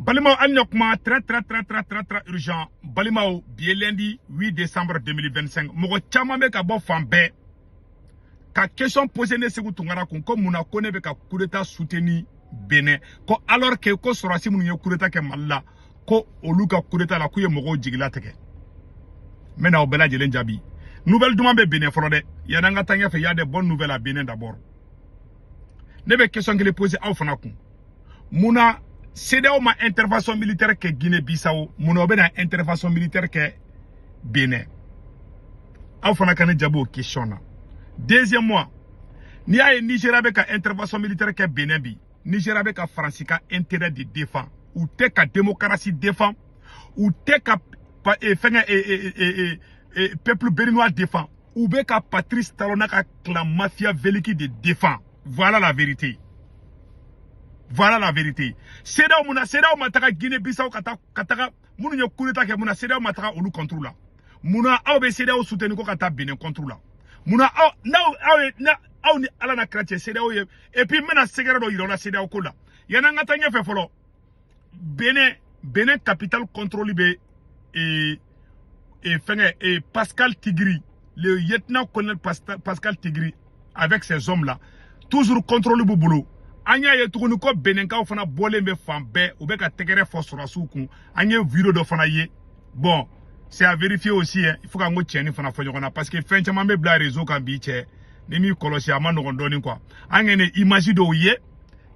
Balimao Anyokma, très urgent. Balimao, bien lundi 8 décembre 2025. Mogo Chamame Kabo Fambe. Ka question posée ne sekou tungara kun ko muna kone be ka coup d'état soutenu Bénin. Ko alors que ko sorasi munu ye coup d'état ke malla ko olu ka coup d'état la ku ye mogo jigila teke. Mena o bela jelen jabi. Nouvelle duma be Bénin folo de. Yana nga tanya fe y a des bonnes nouvelles à Bénin d'abord. Ne be question que les poser aw fana kun. Muna CEDEAO ma intervention militaire ke Guinée-Bissau, muna o be na intervention militaire ke Bénin. Aw fana kan jabo question na. Deuxième mois, ni a Nigeria be ka intervention militaire ke Bénin bi, Nigeria be ka France ka intérêt de défense, ou te ka démocratie défend, ou te ka peuple béninois défend, ou be ka Patrice Talon ka clan mafia veliki de défend. Voilà la vérité. Voilà la vérité. CEDEAO mataka Guinée-Bissau kataka munu yo coup d'état ke muna CEDEAO mataka olu contrôle. Muna aw be CEDEAO soutenu ko kata Bénin contrôle. Muna aw ni ala na chrétien CEDEAO et puis mena segere do yiro la CEDEAO ko la. Yana ngata nya fe folo. Bénin capital contrôle be et Pascal Tigri, le lieutenant-colonel Pascal Tigri avec ces hommes là toujours contrôle bu boulot. Anya ye tugunu ko Bénin ka fana bolé be fambe ou be ka tegere fosora suku anya vidéo do fana ye. Bon, c'est à vérifier aussi hein. Il faut qu'on tienne fana fonyona parce que fin chama me bla réseau kan bi che ni mi kolosi ama no ndoni quoi. Anya ne image do ye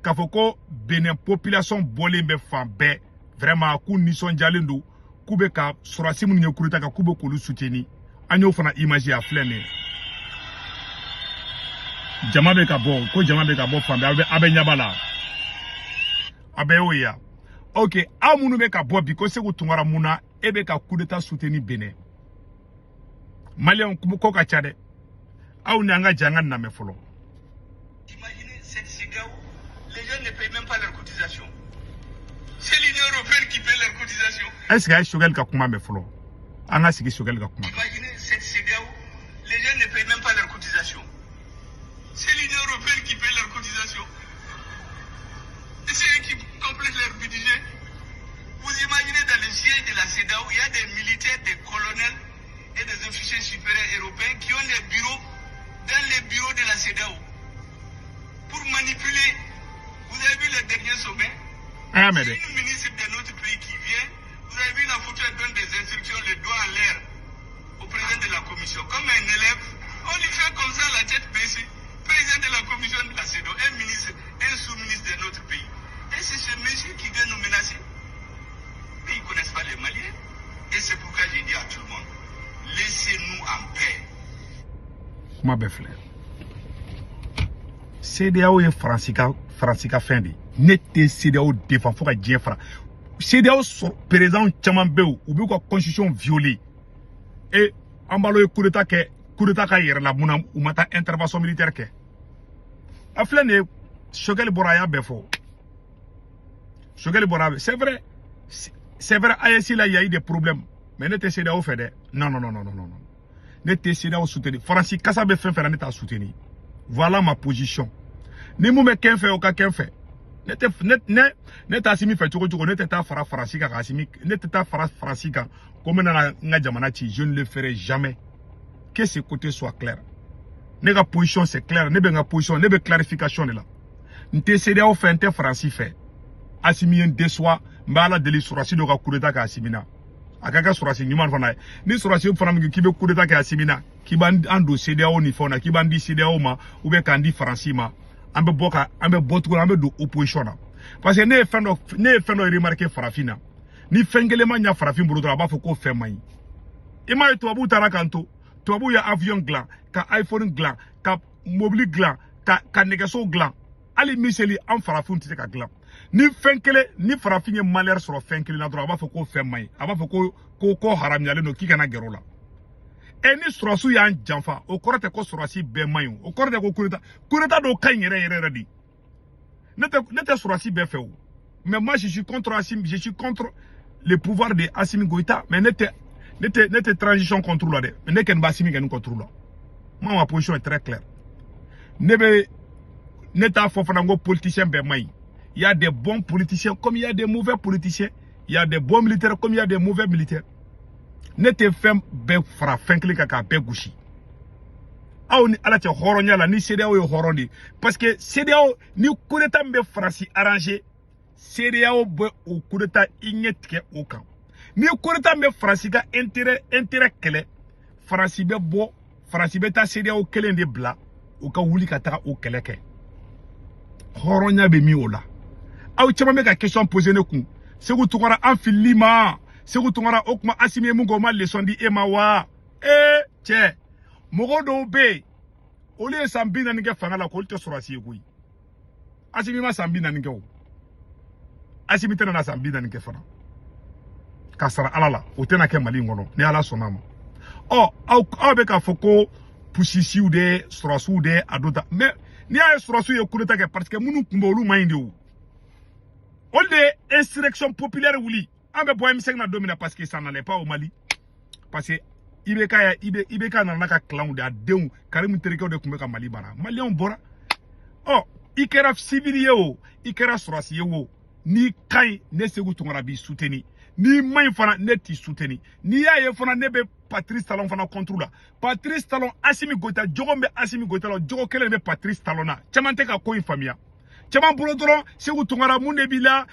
ka foko Bénin population bolé be fambe vraiment ku ni son jalindu ku be ka sorasi mun nye kuruta ka ku be ko lu souteni anya fana image ya flene. Jama be ka bo ko jama be ka bo fambe abe nyabala abe oya. OK, amunu be ka bo because se ko tungara muna ebe ka coup d'état soutenu Bénin. Malien ko ka chade aw nanga janga na me folo. Imaginez cette CEDEAO, les gens ne payent même pas leur cotisation. C'est l'Union européenne qui paye leur cotisation. Est-ce que Shogel ka kuma me folo? Anga sigi Shogel ka kuma. Imaginez cette CEDEAO, les gens ne payent même pas leur cotisation. C'est l'Union européenne qui paye leur cotisation. Et c'est eux qui complètent leur budget. Vous imaginez dans le siège de la CEDEAO, il y a des militaires, des colonels et des officiers supérieurs européens qui ont les bureaux dans les bureaux de la CEDEAO pour manipuler. Vous avez vu le dernier sommet? C'est une ministre de notre pays qui vient. Vous avez vu la photo, elle donne des instructions, le doigt en l'air au président de la commission. Comme un élève, on lui fait comme ça la tête baissée. Président de la commission de la CEDEAO, un ministre, un sous-ministre de notre pays. Et c'est ce monsieur qui vient nous menacer. Mais ils ne connaissent pas les Maliens. Et c'est pourquoi j'ai dit à tout le monde, laissez-nous en paix. Ma belle frère. CEDEAO est Francica Fendi. N'était CEDEAO défend, faut que Dieu fasse. CEDEAO présent Tchamambeu, ou bien quoi constitution violée. Et en bas le coup d'état ka yere la muna ou mata intervention militaire ke. Aflane Shogel Boraya befo. Shogel Boraya, c'est vrai. C'est vrai, AEC là, il y a eu des problèmes. Mais n'était CEDEAO fait. Non. N'était CEDEAO soutenu. Francis Kassabe fait n'était soutenu. Voilà ma position. Ni mou me ken fait ou ka ken fait. N'était asimi fait tout n'était ta fara Francis ka asimi. N'était ta fara Francis ka. Comme na nga jamanachi, je ne le ferai jamais. Que ce côté soit clair. Nega position c'est clair. Nega position, nega clarification là. N'était CEDEAO fait n'était Francis fait. Asimi en déçoit. Mbala deli surasi do ka coup d'état ka asimina akaka surasi nyuman fana ni surasi fana mi kibe coup d'état ka asimina kiban ando CEDEAO ni fona kiban di CEDEAO ma ou be kandi franci ma ambe botu ambe do opposition na parce que ne fendo remarquer farafina ni fengele ma nya farafin buru do ba fo ko fe mai ima to abu tarakanto to abu ya avion glan ka iPhone glan ka mobile glan ka negaso glan ali miseli am farafun tite ka glan ni fenkele ni farafin malheur sur fenkele na droit ba fo ko fe mai aba fo ko haram yale no kika na gerola e ni surasu ya janfa o korete ko surasi be mai o korete ko kureta do kan yere di nete surasi be fe o mais moi je suis contre Assimi, je suis contre le pouvoir de Assimi Goïta mais nete transition contrôle là de mais ne ken ba Assimi ken contrôle là moi ma position est très claire neta fofana ngo politicien be mai Il y a des bons politiciens comme il y a des mauvais politiciens. Il y a des bons militaires comme il y a des mauvais militaires. Ne te fais pas fra fenkli kaka be gushi. Aw ni ala te horonya la ni CEDEAO yo horondi parce que CEDEAO ni coup d'état mbe France arrangé CEDEAO be o coup d'état ignetike o kan. Ni coup d'état mbe France ga intérêt kele France be bo France be ta CEDEAO kele de bla o ka wuli ka ta o kele ke. Horonya be mi ola. Aw chama me ka question poser ne kun. Segu tungara anfilima Segu tungara okuma asimi mungo ma leçon di emawa che mogo do be ole sambi na nge fanga la ko te sorasi egui asimi ma sambi na nge o asimi tena na sambi na nge fana kasara alala o tena ke mali ngono ni ala sonama au be ka foko pusisi ou de sorasu de adota mais ni ay sorasu ye kuneta ke parce que munu kumba olu mayinde o all de insurrection populaire wuli ambe boy mi segna domina parce que ça n'allait pas au Mali parce que Ibeka na naka clown de adeu Karim Tereke de kumeka Mali bara Mali on bora ikera civil yo ikera sorasi yo ni kai ne segu tungara bi souteni ni may fana ne ti souteni ni ya ye fana ne be Patrice Talon fana contrôle Patrice Talon Assimi Goïta jogombe Assimi Goïta lo jogo kele be Patrice Talona chamante ka ko infamia chama bolo dron segu tungara munde bila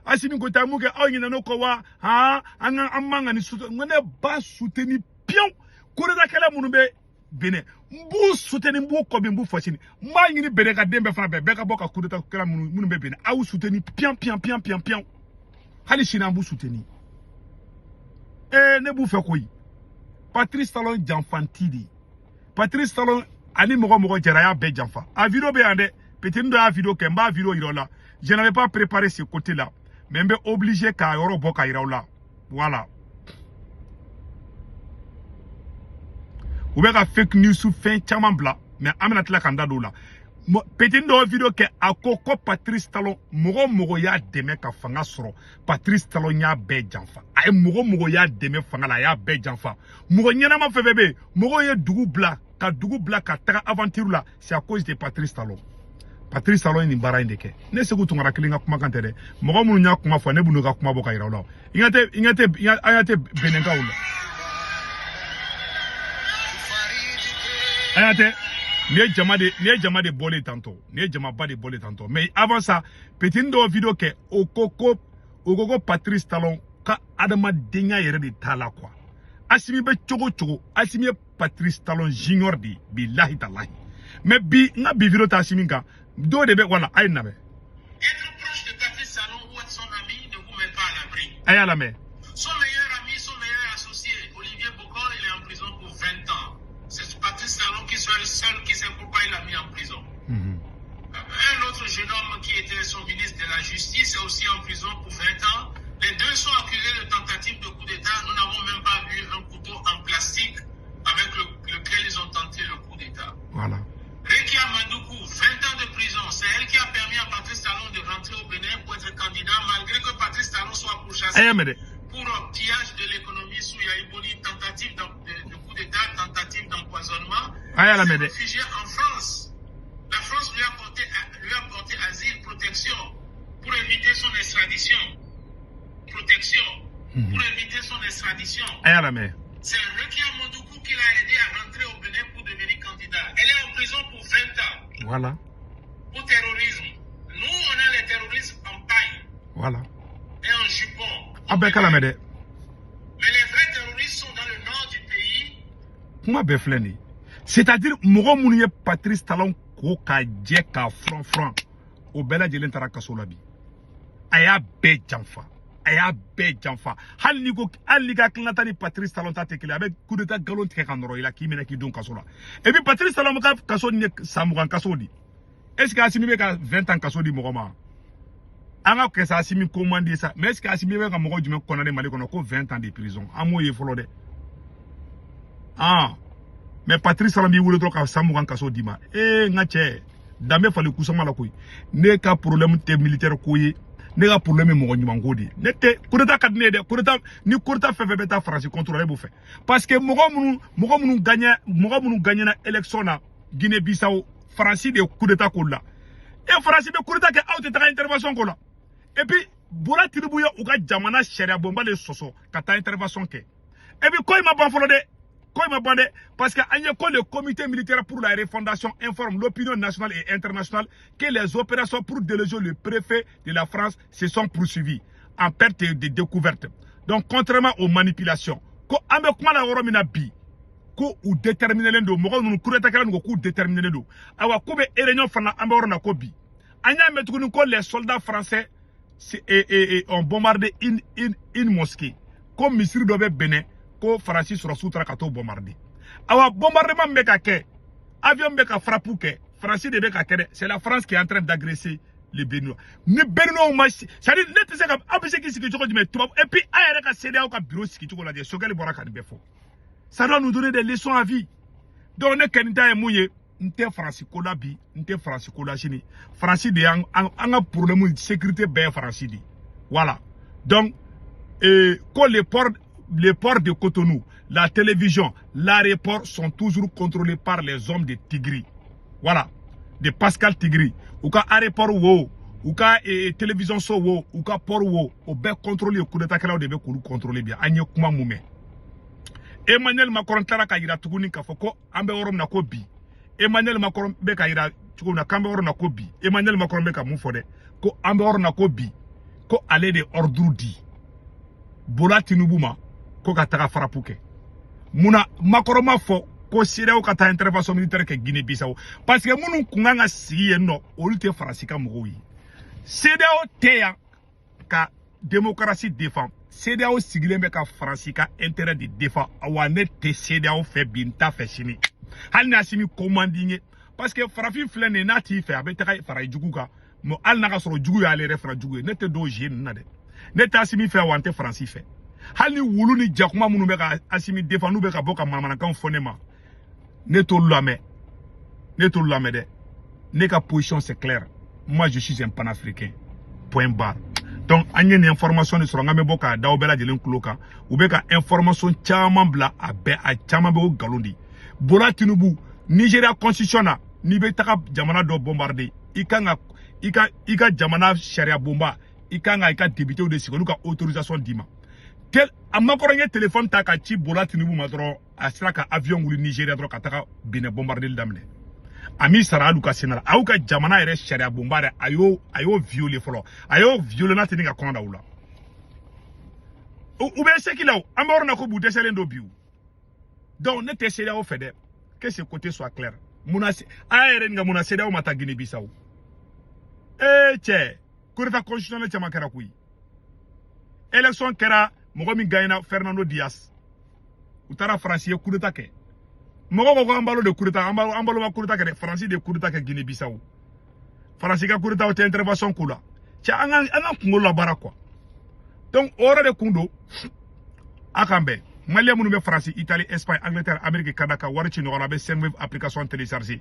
Assimi Goïta muke awnyina no ko wa anga amanga ni souteni ngone ba souteni pion kureda kala munube bene mbu souteni mbu ko mbu fashini ma ngini bene ka dembe fana be ka boka kureda kala munube bene awu souteni pion hali shina mbu souteni ne bu fe koyi Patrice Talon janfantidi Patrice Talon ani mogo jaraya be janfa a vidéo be ande peut-être ndo a vidéo ke mba vidéo irola je n'avais pas préparé ce côté là mais mbe obligé ka yoro boka irola voilà. Ou bien fake news sous fin chaman bla mais amena tla kanda do la petit do vidéo ke akoko Patrice Talon mogo ya deme ka fanga soro Patrice Talon ya be janfa ay mogo ya deme fanga la ya be janfa mogo nyana ma febebe mogo ye dugu bla ka taga aventure la c'est à cause de Patrice Talon ni bara indeke ne segu tungara kilinga kuma kantere mogo munu nya kuma fo ne bunu ka kuma boka ira la ingate benenga ula ayate ni jama de bolé tantôt ni jama ba de bolé tantôt mais avant ça petit ndo vidéo ke okoko Patrice Talon ka adama denya yere de tala quoi asimi be chogo asimi Patrice Talon junior di billahi tallahi mais bi nga bi vidéo ta asimi ka do de be voilà ay nabe être proche de Patrice Talon ou être son ami ne vous met pas à l'abri ay ala me son meilleur ami son meilleur associé Olivier Bokor il est en prison pour 20 ans. C'est Patrice Talon qui soit le seul qui sait pourquoi il l'a mis en prison. Un autre jeune homme qui était son ministre de la Justice est aussi en prison pour 20 ans. Les deux sont accusés de tentative de coup d'État. Nous n'avons même pas vu un couteau en plastique avec lequel ils ont tenté le coup d'État. Voilà. Rekia Mandoukou, 20 ans de prison. C'est elle qui a permis à Patrice Talon de rentrer au Bénin pour être candidat, malgré que Patrice Talon soit pourchassé pour pillage de l'économie sous Yaïboli, tentative de coup d'État, tentative d'empoisonnement. Il s'est réfugié en France. La France lui a porté asile, protection, pour éviter son extradition. Pour éviter son extradition. C'est Rekia Mandoukou qui l'a aidé à rentrer au Bénin pour devenir candidat. Elle est en prison pour 20 ans. Voilà. Pour terrorisme. Nous, on a les terroristes en paille. Voilà. Et en jupon. Mais les vrais terroristes sont dans le nord du pays. Comment c'est-à-dire, mogo mouniye Patrice Talon ko ka je ka franc au bela jelen tara kaso labi. Aya be janfa. Hal ni ga klata ni Patrice Talon ta tekele avec coup d'état galon tike kanoro ila ki mena ki don kaso la. Et puis Patrice Talon ka kaso ni samugan kaso di. Est-ce que Assimi be ka 20 ans kaso di mogo ma? Anga que ça Assimi commandé ça. Mais est-ce que Assimi be ka mogo jume konane mali kono ko 20 ans de prison. Amo ye folo de. Mais Patrice Talon bi wule to ka samugan kaso di ma. Ngache dambe fali kusama la koy. Ne ka problème te militaire koy. Ne ka problème mo nyuma ngodi nete kureta kadne de kureta ni kureta fefe beta France contrôler bu fe parce que mogo munu gagner na élection na Guinée Bissau France de kureta ko la Et France be coup d'état ke aw te taga intervention ko la. Et puis Bola Tinubu yo uka jamana sharia bomba le soso kata intervention ke. Et puis ko ma ban folo de parce que le comité militaire pour la refondation informe l'opinion nationale et internationale que les opérations pour déloger le préfet de la France se sont poursuivies en perte de découverte. Donc contrairement aux manipulations, ko ambe kuma la woro mina bi ko ou déterminer l'endo mo ko coup d'état kala ko déterminer l'endo awa ko be réunion fana ambe woro na ko bi anya metukunu ko les soldats français ont bombardé une mosquée comme Misri dobe Bénin ko Francis sur soutra kato bombardé awa bombardement me ka ke avion me ka frappe ke Francis de be ka ke c'est la France qui est en train d'agresser les Béninois ni Béninois ma ça dit net c'est comme abise qui siki toko di me tuba et puis ayere ka CEDEAO ka bureau siki toko la de sokeli boraka ni befo ça doit nous donner des leçons à vie donc ne kenita e mouye nte Francis ko la bi nte Francis ko la chini Francis de anga problème de sécurité be Francis di voilà donc quand les ports de Cotonou, la télévision, l'aéroport sont toujours contrôlés par les hommes de Tigri. Voilà, de Pascal Tigri. Ou ka aéroport wo, ou ka télévision so wo, ou ka port wo, ou be contrôler coup d'état kala de be contrôler bien. Anye kuma mume. Emmanuel Macron tara ka yira tuguni ka foko ambe worom na ko bi. Emmanuel Macron be ka yira tuguni na kambe worom na ko bi. Emmanuel Macron be ka mu fode ko ambe worom na ko bi. Ko aller de ordre di. Bola Tinubu ma ko ka taga farapuke muna makoroma fo ko CEDEAO ka ta intervention militaire ke Guinée Bissau parce que munu kunganga siye no olute farasika mugoyi CEDEAO teya ka démocratie défend CEDEAO sigilembe ka farasika intérêt de défend awane te CEDEAO fait binta fait chini hal na simi commanding parce que farafi flene na ti fait abe taga faray juguka mo al na ka soro jugu ya le refra jugu ne te do jeune na de ne ta simi fait wante franci fait hali wulu ni jakuma munu be ka asimi defanu be ka boka mamana kan fonema ne to lame de ne ka position c'est clair moi je suis un panafricain point barre donc anye ni information ni soronga me boka dawo bela jelen kloka ou be ka information chama bla abe a chama be o galondi Bola Tinubu Nigeria constitutionna ni be taka jamana do bombarder ika jamana sharia bomba ika débuté ou de sikonuka autorisation dima tel amakoronye téléphone ta ka ci Bola Tinubu madro asira ka avion wuli Nigeria dro ka taka bine bombarder damne ami sara aluka senala auka jamana ere sharia bombare ayo violer folo ayo violer na tininga konda ula ube sekila amoro na ko bu deselendo biu donc ne te CEDEAO fede que ce côté soit clair muna aere nga muna CEDEAO mata Guinée Bissau che kurita constitutionnel chama kera kui élection kera Mogomi Gaina Fernando Diaz. Utara Francis coup d'état ke. Mogo ambalo de coup d'état, ambalo ma coup d'état ke Francis de coup d'état ke Guinée Bissau. Francis ka coup d'état au intervention kula. Tia anga kungo la bara quoi. Donc ora de kundo akambe. Malia munu be France, Italie, Espagne, Angleterre, Amérique, Canada, warichi no rabe senwave application téléchargée.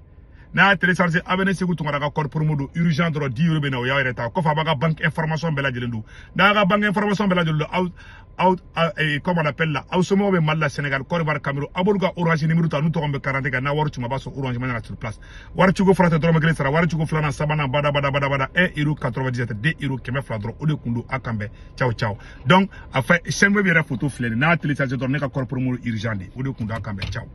Na télécharger abene segu tunga daga corps pour modo urgent dro 10 euro bena ya reta ko fa baga banque information bela jelendu daga banque information bela jelendu out comment on appelle là ausmo be malla Sénégal Côte d'Ivoire Cameroun aboluga orange numéro ta nous to be 40 ga na waru tuma baso orange mana sur place waru tugo frata dro magre sara waru tugo flana sabana bada 1,97 €2 keme fladro ode kundu akambe ciao donc après senwe be ra photo flene na télécharger dro ne ka corps pour modo urgent ode kundu akambe ciao.